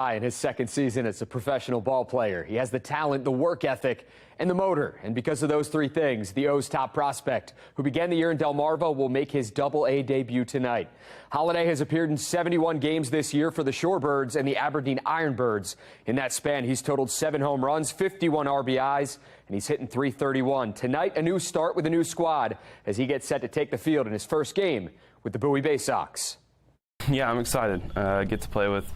In his second season as a professional ball player, he has the talent, the work ethic, and the motor. And because of those three things, the O's top prospect, who began the year in Delmarva, will make his Double-A debut tonight. Holiday has appeared in 71 games this year for the Shorebirds and the Aberdeen Ironbirds. In that span, he's totaled 7 home runs, 51 RBIs, and he's hitting .331. Tonight, a new start with a new squad as he gets set to take the field in his first game with the Bowie Bay Sox. Yeah, I'm excited. I get to play with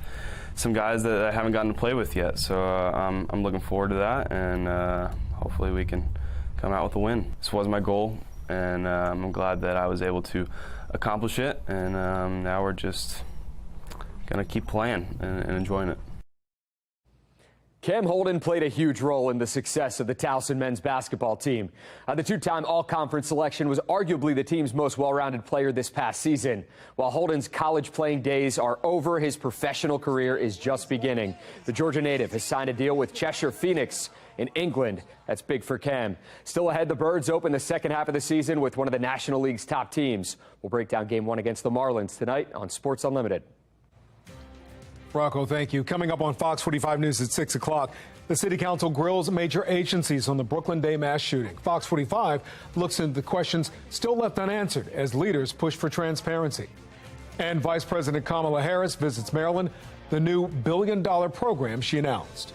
some guys that I haven't gotten to play with yet, so I'm looking forward to that, and hopefully we can come out with a win. This was my goal, and I'm glad that I was able to accomplish it, and now we're just gonna keep playing and enjoying it. Cam Holden played a huge role in the success of the Towson men's basketball team. The two-time all-conference selection was arguably the team's most well-rounded player this past season. While Holden's college playing days are over, his professional career is just beginning. The Georgia native has signed a deal with Cheshire Phoenix in England. That's big for Cam. Still ahead, the Birds open the second half of the season with one of the National League's top teams. We'll break down Game 1 against the Marlins tonight on Sports Unlimited. Rocco, thank you. Coming up on Fox 45 News at 6 o'clock, the City Council grills major agencies on the Brooklyn Day mass shooting. Fox 45 looks into the questions still left unanswered as leaders push for transparency. And Vice President Kamala Harris visits Maryland, the new billion-dollar program she announced.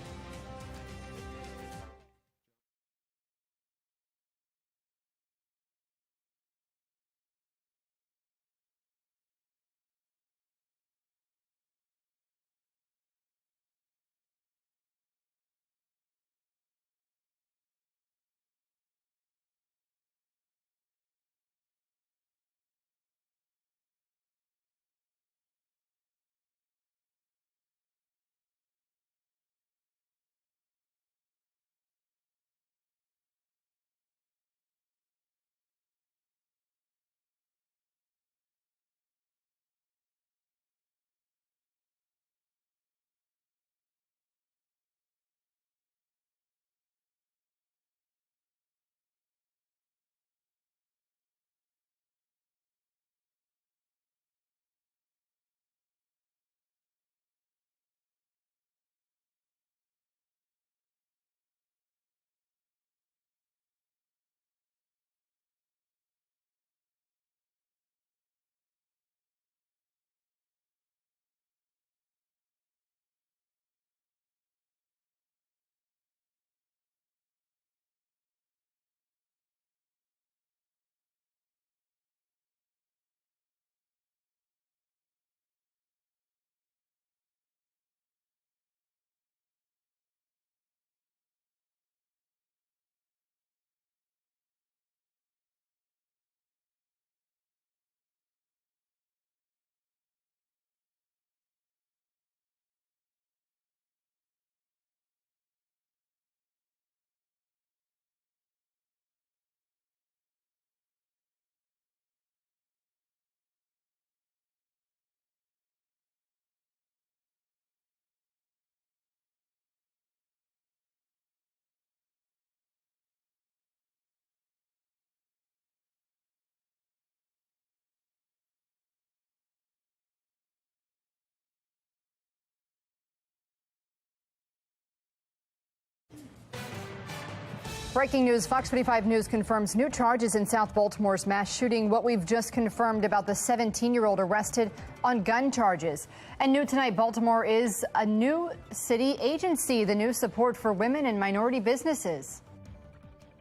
Breaking news, Fox 45 News confirms new charges in South Baltimore's mass shooting. What we've just confirmed about the 17-year-old arrested on gun charges. And new tonight, Baltimore is a new city agency, the new support for women and minority businesses.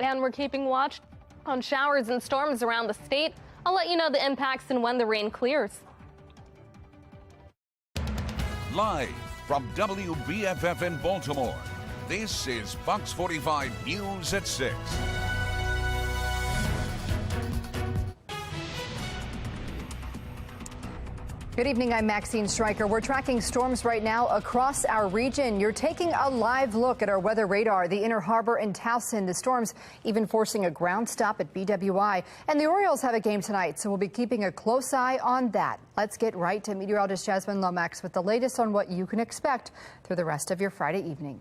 And we're keeping watch on showers and storms around the state. I'll let you know the impacts and when the rain clears. Live from WBFF in Baltimore, this is Fox 45 News at 6. Good evening, I'm Maxine Stryker. We're tracking storms right now across our region. You're taking a live look at our weather radar, the Inner Harbor and Towson. The storms even forcing a ground stop at BWI. And the Orioles have a game tonight, so we'll be keeping a close eye on that. Let's get right to meteorologist Jasmine Lomax with the latest on what you can expect through the rest of your Friday evening.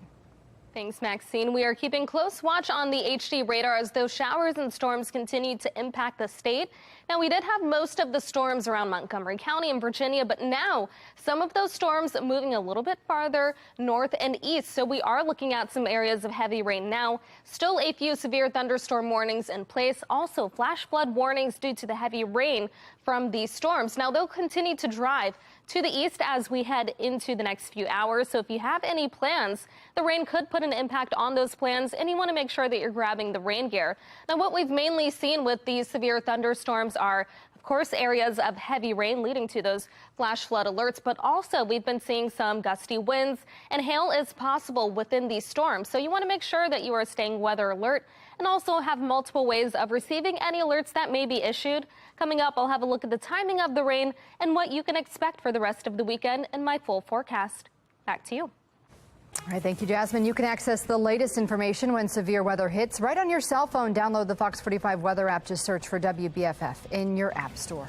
Thanks, Maxine. We are keeping close watch on the HD radar as those showers and storms continue to impact the state. Now, we did have most of the storms around Montgomery County and Virginia, but now some of those storms moving a little bit farther north and east. So we are looking at some areas of heavy rain now. Still a few severe thunderstorm warnings in place. Also flash flood warnings due to the heavy rain from these storms. Now, they'll continue to drive to the east as we head into the next few hours. So if you have any plans, the rain could put an impact on those plans, and you want to make sure that you're grabbing the rain gear. Now, what we've mainly seen with these severe thunderstorms are, of course, areas of heavy rain leading to those flash flood alerts, but also we've been seeing some gusty winds and hail is possible within these storms. So you want to make sure that you are staying weather alert and also have multiple ways of receiving any alerts that may be issued. Coming up, I'll have a look at the timing of the rain and what you can expect for the rest of the weekend in my full forecast. Back to you. All right, thank you, Jasmine. You can access the latest information when severe weather hits right on your cell phone. Download the Fox 45 weather app. Just search for WBFF in your app store.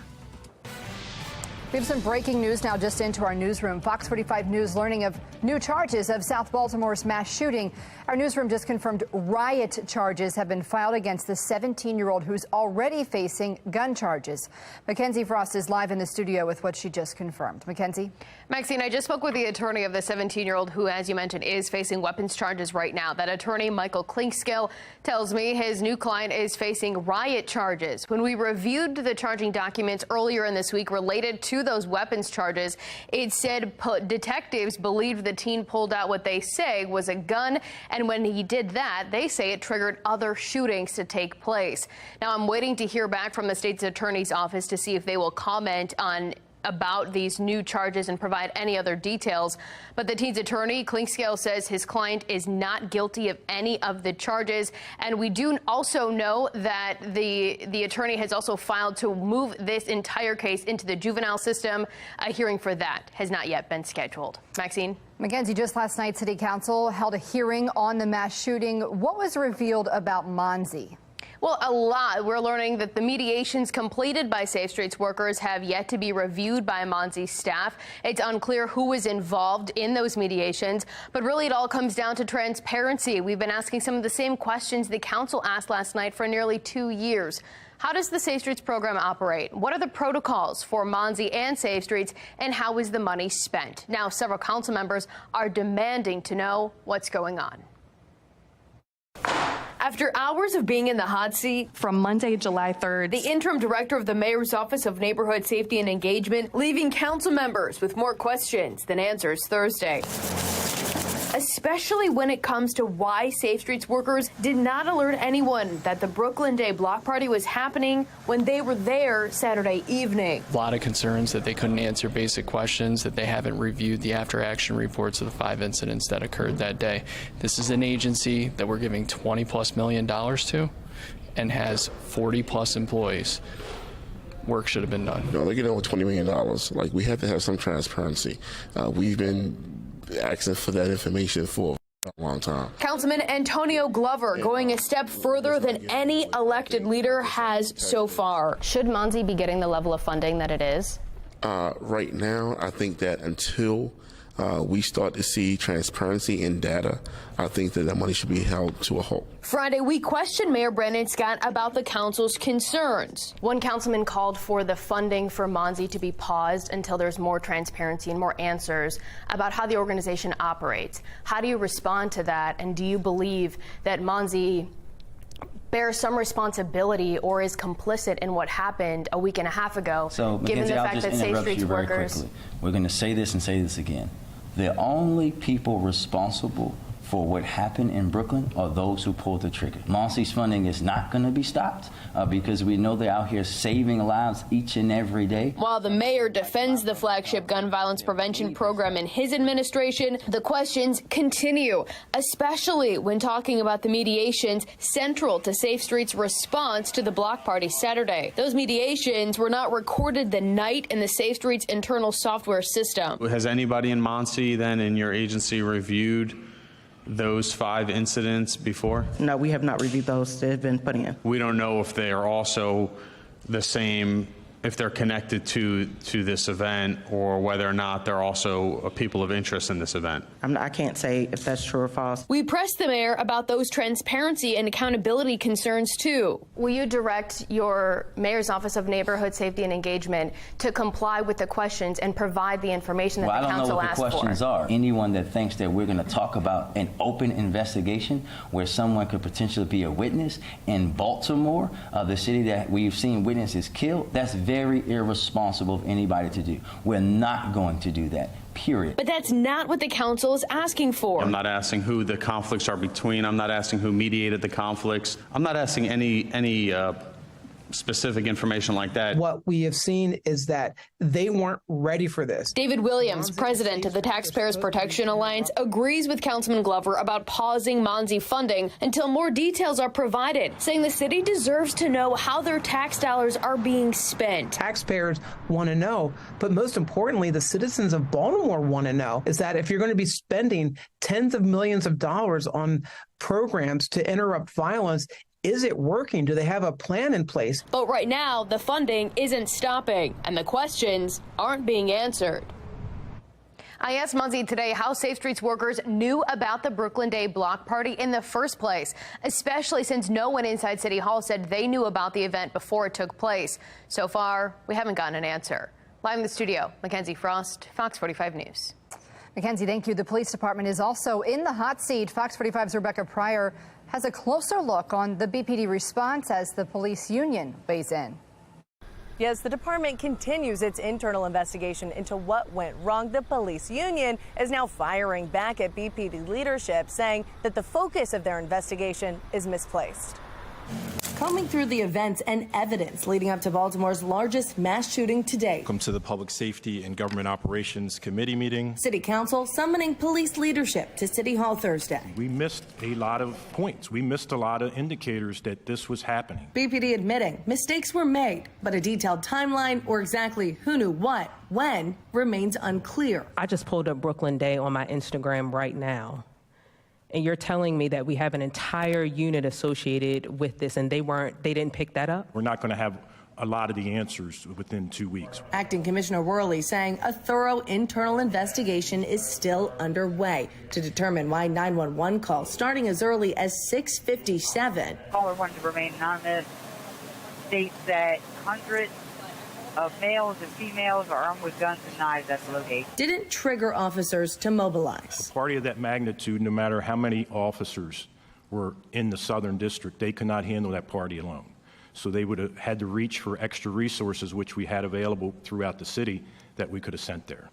We have some breaking news now just into our newsroom. Fox 45 News learning of new charges of South Baltimore's mass shooting. Our newsroom just confirmed riot charges have been filed against the 17-year-old who's already facing gun charges. Mackenzie Frost is live in the studio with what she just confirmed. Mackenzie? Maxine, I just spoke with the attorney of the 17-year-old who, as you mentioned, is facing weapons charges right now. That attorney, Michael Klinkskill, tells me his new client is facing riot charges. When we reviewed the charging documents earlier in this week related to those weapons charges, it said detectives believed the teen pulled out what they say was a gun, and when he did that, they say it triggered other shootings to take place. Now, I'm waiting to hear back from the state's attorney's office to see if they will comment on about these new charges and provide any other details. But the teen's attorney, Klinkskill, says his client is not guilty of any of the charges. And we do also know that the attorney has also filed to move this entire case into the juvenile system. A hearing for that has not yet been scheduled. Maxine? Mackenzie, just last night, City Council held a hearing on the mass shooting. What was revealed about Monzi? Well, a lot. We're learning that the mediations completed by Safe Streets workers have yet to be reviewed by Monzi's staff. It's unclear who was involved in those mediations, but really it all comes down to transparency. We've been asking some of the same questions the council asked last night for nearly 2 years. How does the Safe Streets program operate? What are the protocols for Monzi and Safe Streets, and how is the money spent? Now, several council members are demanding to know what's going on. After hours of being in the hot seat from Monday, July 3rd, the interim director of the mayor's office of neighborhood safety and engagement leaving council members with more questions than answers Thursday, especially when it comes to why Safe Streets workers did not alert anyone that the Brooklyn Day block party was happening when they were there Saturday evening. A lot of concerns that they couldn't answer basic questions, that they haven't reviewed the after-action reports of the 5 incidents that occurred that day. This is an agency that we're giving $20+ million to and has 40+ employees. Work should have been done. No, they're getting over $20 million. Like, we have to have some transparency. We've been asking for that information for a long time. Councilman Antonio Glover going a step further than any elected leader has so far. Should Monzi be getting the level of funding that it is? Right now, I think that until we start to see transparency in data, I think that money should be held to a halt. Friday, we questioned Mayor Brandon Scott about the council's concerns. One councilman called for the funding for Monzi to be paused until there's more transparency and more answers about how the organization operates. How do you respond to that? And do you believe that Monzi bears some responsibility or is complicit in what happened a week and a half ago, so, given Mackenzie, the fact that Safe Streets workers... We're going to say this and say this again. The only people responsible for what happened in Brooklyn are those who pulled the trigger. Monzi's funding is not going to be stopped because we know they're out here saving lives each and every day. While the mayor defends the flagship gun violence prevention program in his administration, the questions continue, especially when talking about the mediations central to Safe Streets' response to the block party Saturday. Those mediations were not recorded the night in the Safe Streets internal software system. Has anybody in Monzi then in your agency reviewed those 5 incidents before? No, we have not reviewed those. They've been put in. We don't know if they are also the same if they're connected to this event, or whether or not they're also people of interest in this event. I can't say if that's true or false. We pressed the mayor about those transparency and accountability concerns, too. Will you direct your mayor's Office of Neighborhood Safety and Engagement to comply with the questions and provide the information that the council asked for? I don't know what the questions are. Anyone that thinks that we're going to talk about an open investigation where someone could potentially be a witness in Baltimore, the city that we've seen witnesses killed, that's very irresponsible of anybody to do. We're not going to do that. Period. But that's not what the council is asking for. I'm not asking who the conflicts are between. I'm not asking who mediated the conflicts. I'm not asking any specific information like that. What we have seen is that they weren't ready for this. David Williams, president of the Taxpayers Protection Alliance, agrees with Councilman Glover about pausing Monzi funding until more details are provided, saying the city deserves to know how their tax dollars are being spent. Taxpayers want to know, but most importantly, the citizens of Baltimore want to know, is that if you're going to be spending tens of millions of dollars on programs to interrupt violence, is it working? Do they have a plan in place? But right now, the funding isn't stopping, and the questions aren't being answered. I asked Monzi today how Safe Streets workers knew about the Brooklyn Day block party in the first place, especially since no one inside City Hall said they knew about the event before it took place. So far, we haven't gotten an answer. Live in the studio, Mackenzie Frost, Fox 45 News. Mackenzie, thank you. The police department is also in the hot seat. Fox 45's Rebecca Pryor has a closer look on the BPD response as the police union weighs in. Yes, the department continues its internal investigation into what went wrong. The police union is now firing back at BPD leadership, saying that the focus of their investigation is misplaced. Combing through the events and evidence leading up to Baltimore's largest mass shooting to date. Welcome to the Public Safety and Government Operations Committee meeting. City Council summoning police leadership to City Hall Thursday. We missed a lot of points. We missed a lot of indicators that this was happening. BPD admitting mistakes were made, but a detailed timeline or exactly who knew what, when, remains unclear. I just pulled up Brooklyn Day on my Instagram right now. And you're telling me that we have an entire unit associated with this and they didn't pick that up? We're not going to have a lot of the answers within 2 weeks. Acting Commissioner Worley saying a thorough internal investigation is still underway to determine why 911 calls starting as early as 6:57. Caller wanted to remain anonymous, states that hundreds of males and females are armed with guns and knives at the location. Didn't trigger officers to mobilize. A party of that magnitude, no matter how many officers were in the Southern District, they could not handle that party alone. So they would have had to reach for extra resources, which we had available throughout the city, that we could have sent there.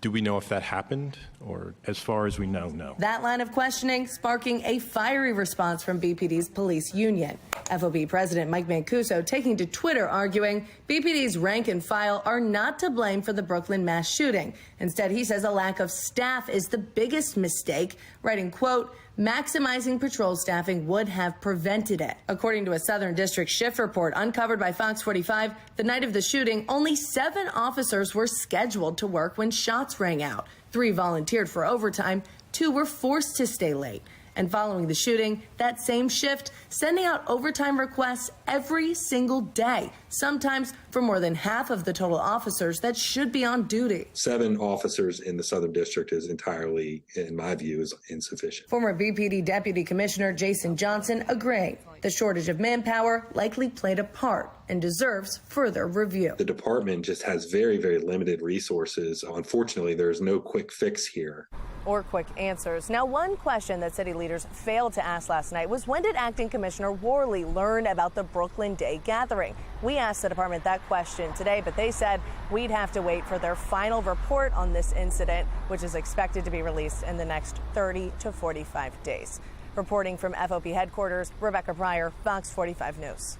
Do we know if that happened? Or as far as we know, no. That line of questioning sparking a fiery response from BPD's police union. FOB President Mike Mancuso taking to Twitter arguing BPD's rank and file are not to blame for the Brooklyn mass shooting. Instead, he says a lack of staff is the biggest mistake, writing, quote, maximizing patrol staffing would have prevented it. According to a Southern District shift report uncovered by Fox 45, the night of the shooting, only 7 officers were scheduled to work when shots rang out. 3 volunteered for overtime, 2 were forced to stay late. And following the shooting, that same shift sending out overtime requests every single day, sometimes for more than half of the total officers that should be on duty. 7 officers in the Southern District is entirely, in my view, is insufficient. Former BPD Deputy Commissioner Jason Johnson agreeing the shortage of manpower likely played a part and deserves further review. The department just has very, very limited resources. Unfortunately, there's no quick fix here. Or quick answers. Now, one question that city leaders failed to ask last night was when did Acting Commissioner Worley learn about the Brooklyn Day gathering? We asked the department that question today, but they said we'd have to wait for their final report on this incident, which is expected to be released in the next 30 to 45 days. Reporting from FOP headquarters, Rebecca Pryor, Fox 45 News.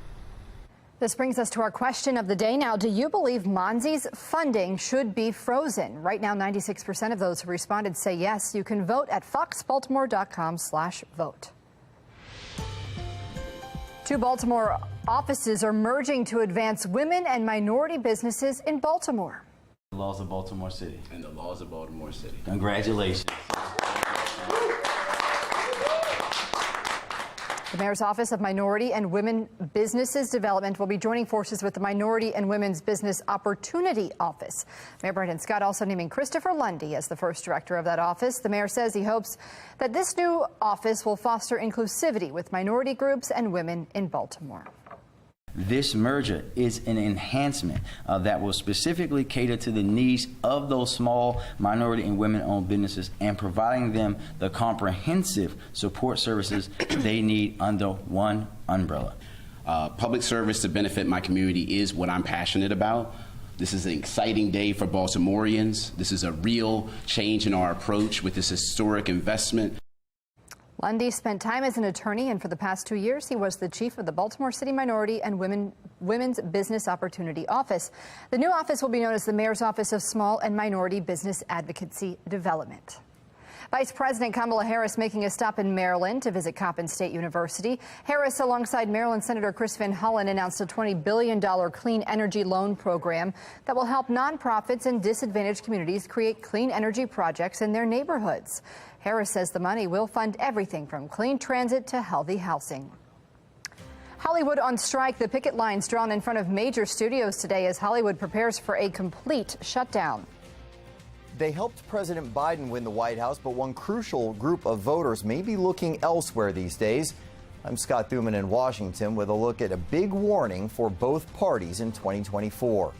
This brings us to our question of the day now. Do you believe Monzi's funding should be frozen? Right now, 96% of those who responded say yes. You can vote at foxbaltimore.com/vote. 2 Baltimore offices are merging to advance women and minority businesses in Baltimore. The laws of Baltimore City. And the laws of Baltimore City. Congratulations. The Mayor's Office of Minority and Women Businesses Development will be joining forces with the Minority and Women's Business Opportunity Office. Mayor Brandon Scott also naming Christopher Lundy as the first director of that office. The mayor says he hopes that this new office will foster inclusivity with minority groups and women in Baltimore. This merger is an enhancement that will specifically cater to the needs of those small minority and women-owned businesses and providing them the comprehensive support services they need under one umbrella. Public service to benefit my community is what I'm passionate about. This is an exciting day for Baltimoreans. This is a real change in our approach with this historic investment. Lundy spent time as an attorney, and for the past 2 years, he was the chief of the Baltimore City Minority and Women's Business Opportunity Office. The new office will be known as the Mayor's Office of Small and Minority Business Advocacy Development. Vice President Kamala Harris making a stop in Maryland to visit Coppin State University. Harris, alongside Maryland Senator Chris Van Hollen, announced a $20 billion clean energy loan program that will help nonprofits and disadvantaged communities create clean energy projects in their neighborhoods. Harris says the money will fund everything from clean transit to healthy housing. Hollywood on strike. The picket lines drawn in front of major studios today as Hollywood prepares for a complete shutdown. They helped President Biden win the White House, but one crucial group of voters may be looking elsewhere these days. I'm Scott Thuman in Washington with a look at a big warning for both parties in 2024.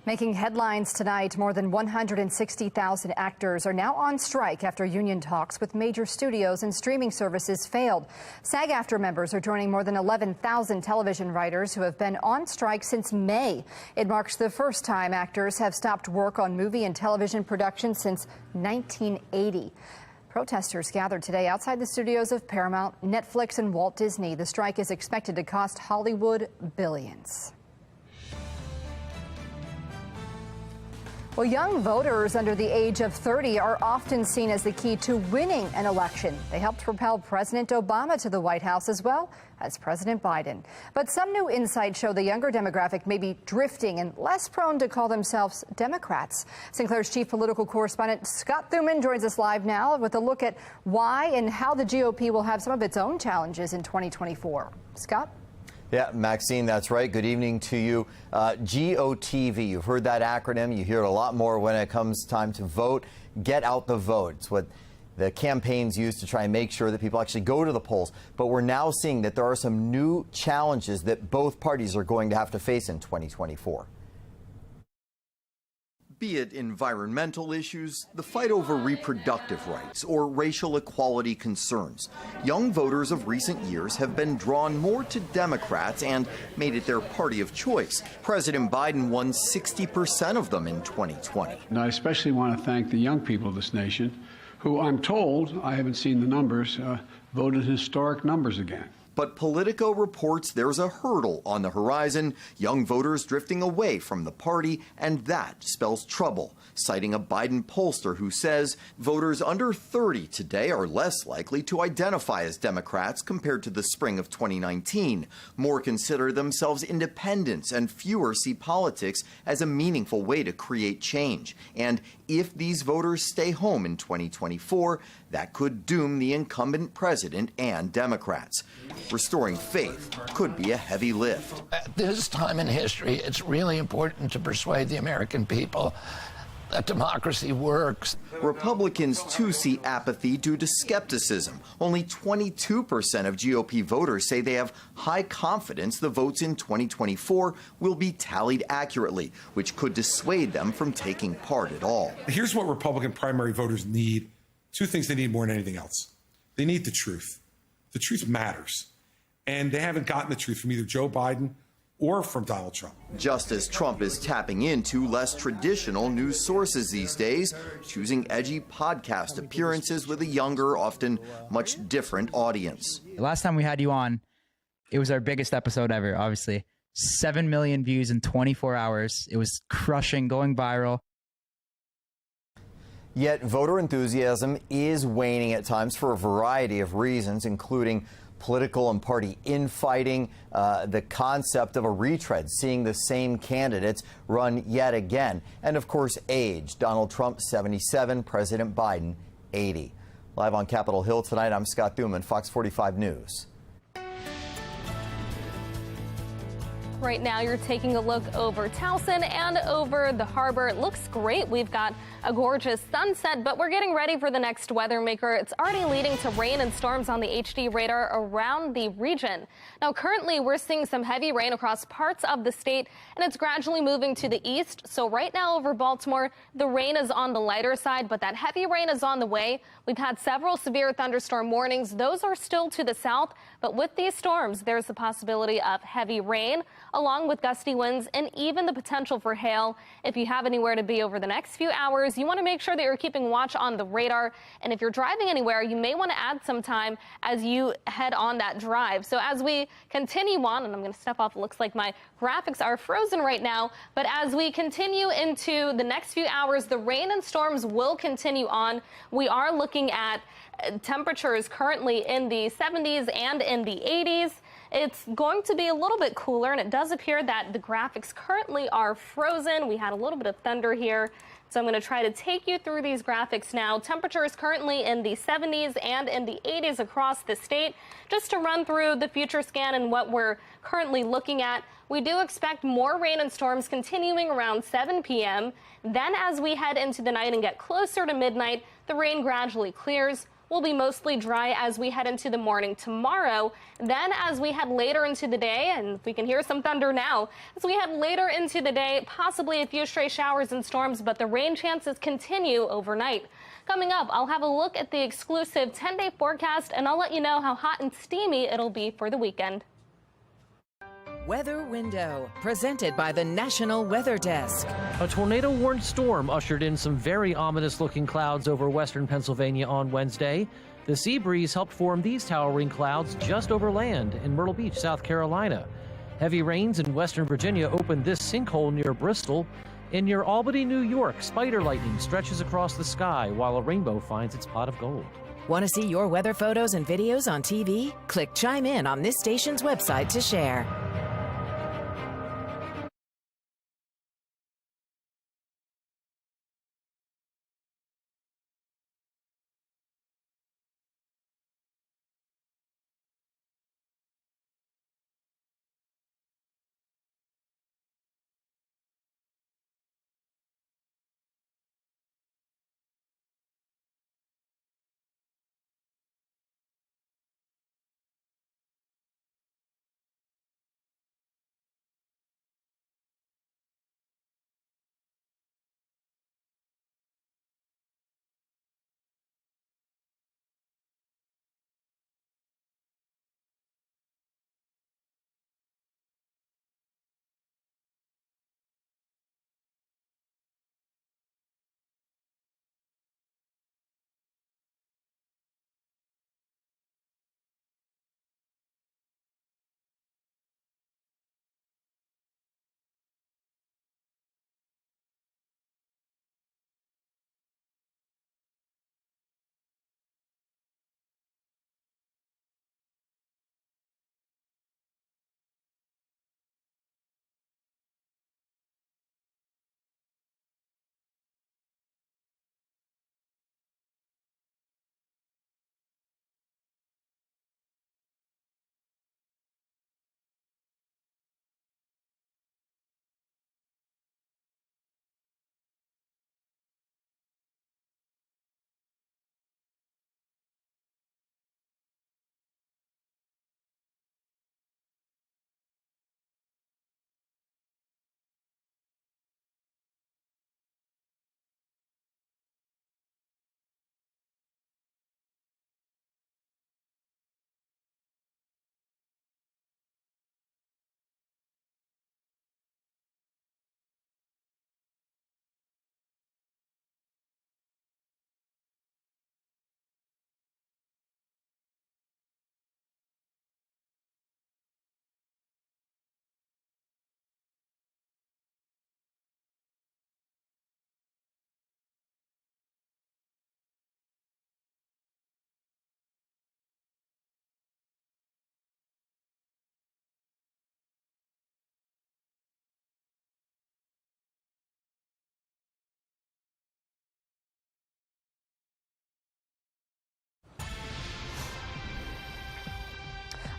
Making headlines tonight, more than 160,000 actors are now on strike after union talks with major studios and streaming services failed. SAG-AFTRA members are joining more than 11,000 television writers who have been on strike since May. It marks the first time actors have stopped work on movie and television production since 1980. Protesters gathered today outside the studios of Paramount, Netflix, and Walt Disney. The strike is expected to cost Hollywood billions. Well, young voters under the age of 30 are often seen as the key to winning an election. They helped propel President Obama to the White House as well as President Biden. But some new insights show the younger demographic may be drifting and less prone to call themselves Democrats. Sinclair's chief political correspondent Scott Thuman joins us live now with a look at why and how the GOP will have some of its own challenges in 2024. Scott? Yeah, Maxine, that's right. Good evening to you. GOTV, you've heard that acronym. You hear it a lot more when it comes time to vote. Get out the vote. It's what the campaigns use to try and make sure that people actually go to the polls. But we're now seeing that there are some new challenges that both parties are going to have to face in 2024. Be it environmental issues, the fight over reproductive rights, or racial equality concerns. Young voters of recent years have been drawn more to Democrats and made it their party of choice. President Biden won 60% of them in 2020. And I especially want to thank the young people of this nation who, I'm told, I haven't seen the numbers, voted historic numbers again. But Politico reports there's a hurdle on the horizon, young voters drifting away from the party, and that spells trouble, citing a Biden pollster who says voters under 30 today are less likely to identify as Democrats compared to the spring of 2019. More consider themselves independents, and fewer see politics as a meaningful way to create change. And if these voters stay home in 2024, that could doom the incumbent president and Democrats. Restoring faith could be a heavy lift. At this time in history, it's really important to persuade the American people that democracy works. Republicans, too, see apathy due to skepticism. Only 22% of GOP voters say they have high confidence the votes in 2024 will be tallied accurately, which could dissuade them from taking part at all. Here's what Republican primary voters need. Two things they need more than anything else. They need the truth. The truth matters. And they haven't gotten the truth from either Joe Biden or from Donald Trump. Just as Trump is tapping into less traditional news sources these days, choosing edgy podcast appearances with a younger, often much different audience. The last time we had you on, it was our biggest episode ever, obviously. 7 million views in 24 hours. It was crushing, going viral. Yet voter enthusiasm is waning at times for a variety of reasons, including political and party infighting, the concept of a retread, seeing the same candidates run yet again, and of course age. Donald Trump 77, President Biden 80. Live on Capitol Hill tonight, I'm Scott Thuman, Fox 45 News. Right now, you're taking a look over Towson and over the harbor. It looks great. We've got a gorgeous sunset, but we're getting ready for the next weather maker. It's already leading to rain and storms on the HD radar around the region. Now, currently, we're seeing some heavy rain across parts of the state, and it's gradually moving to the east. So right now over Baltimore, the rain is on the lighter side, but that heavy rain is on the way. We've had several severe thunderstorm warnings. Those are still to the south, but with these storms, there's the possibility of heavy rain, along with gusty winds and even the potential for hail. If you have anywhere to be over the next few hours, you want to make sure that you're keeping watch on the radar. And if you're driving anywhere, you may want to add some time as you head on that drive. So as we continue on, and I'm going to step off, it looks like my graphics are frozen right now, but as we continue into the next few hours, the rain and storms will continue on. We are looking at temperatures currently in the 70s and in the 80s. It's going to be a little bit cooler, and it does appear that the graphics currently are frozen. We had a little bit of thunder here, so I'm going to try to take you through these graphics now. Temperatures currently in the 70s and in the 80s across the state. Just to run through the future scan and what we're currently looking at, we do expect more rain and storms continuing around 7 p.m. Then as we head into the night and get closer to midnight, the rain gradually clears. Will be mostly dry as we head into the morning tomorrow. Then as we head later into the day, and we can hear some thunder now, as we head later into the day, possibly a few stray showers and storms, but the rain chances continue overnight. Coming up, I'll have a look at the exclusive 10-day forecast, and I'll let you know how hot and steamy it'll be for the weekend. Weather Window, presented by the National Weather Desk. A tornado-warned storm ushered in some very ominous-looking clouds over western Pennsylvania on Wednesday. The sea breeze helped form these towering clouds just over land in Myrtle Beach, South Carolina. Heavy rains in western Virginia opened this sinkhole near Bristol. And near Albany, New York, spider lightning stretches across the sky while a rainbow finds its pot of gold. Want to see your weather photos and videos on TV? Click Chime In on this station's website to share.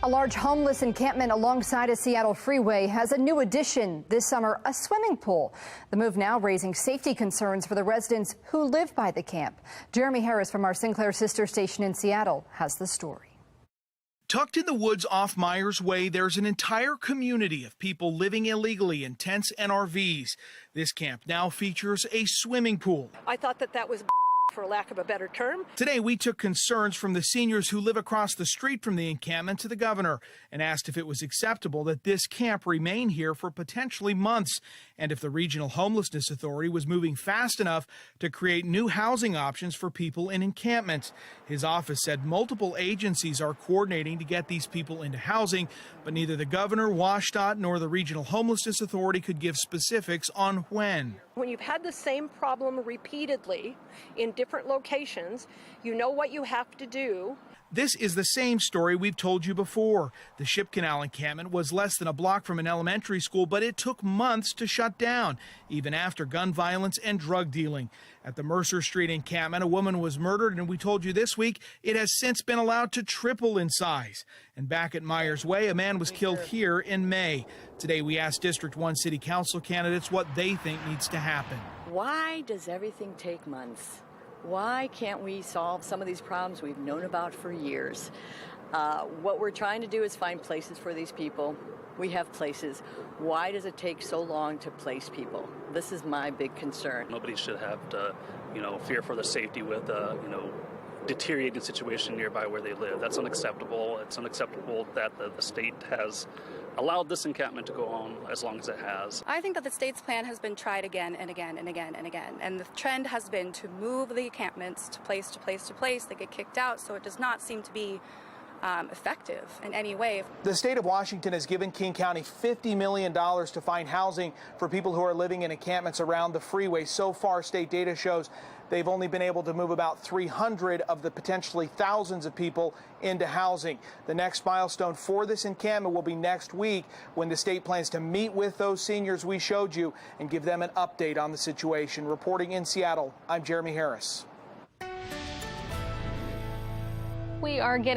A large homeless encampment alongside a Seattle freeway has a new addition this summer, a swimming pool. The move now raising safety concerns for the residents who live by the camp. Jeremy Harris from our Sinclair sister station in Seattle has the story. Tucked in the woods off Myers Way, there's an entire community of people living illegally in tents and RVs. This camp now features a swimming pool. I thought that was for lack of a better term. Today, we took concerns from the seniors who live across the street from the encampment to the governor and asked if it was acceptable that this camp remain here for potentially months and if the Regional Homelessness Authority was moving fast enough to create new housing options for people in encampments. His office said multiple agencies are coordinating to get these people into housing, but neither the governor, WSDOT, nor the Regional Homelessness Authority could give specifics on when. When you've had the same problem repeatedly in different locations, you know what you have to do. This is the same story we've told you before. The Ship Canal encampment was less than a block from an elementary school, but it took months to shut down, even after gun violence and drug dealing. At the Mercer Street encampment, a woman was murdered, and we told you this week it has since been allowed to triple in size. And back at Myers Way, a man was killed here in May. Today, we asked District 1 City Council candidates what they think needs to happen. Why does everything take months? Why can't we solve some of these problems we've known about for years? What we're trying to do is find places for these people. We have places. Why does it take so long to place people? This is my big concern. Nobody should have to, fear for their safety with, deteriorating situation nearby where they live. That's unacceptable. It's unacceptable that the state has allowed this encampment to go on as long as it has. I think that the state's plan has been tried again and again and again and again. And the trend has been to move the encampments to place to place to place. They get kicked out, so it does not seem to be effective in any way. The state of Washington has given King County $50 million to find housing for people who are living in encampments around the freeway. So far, state data shows they've only been able to move about 300 of the potentially thousands of people into housing. The next milestone for this encampment will be next week, when the state plans to meet with those seniors we showed you and give them an update on the situation. Reporting in Seattle, I'm Jeremy Harris. We are getting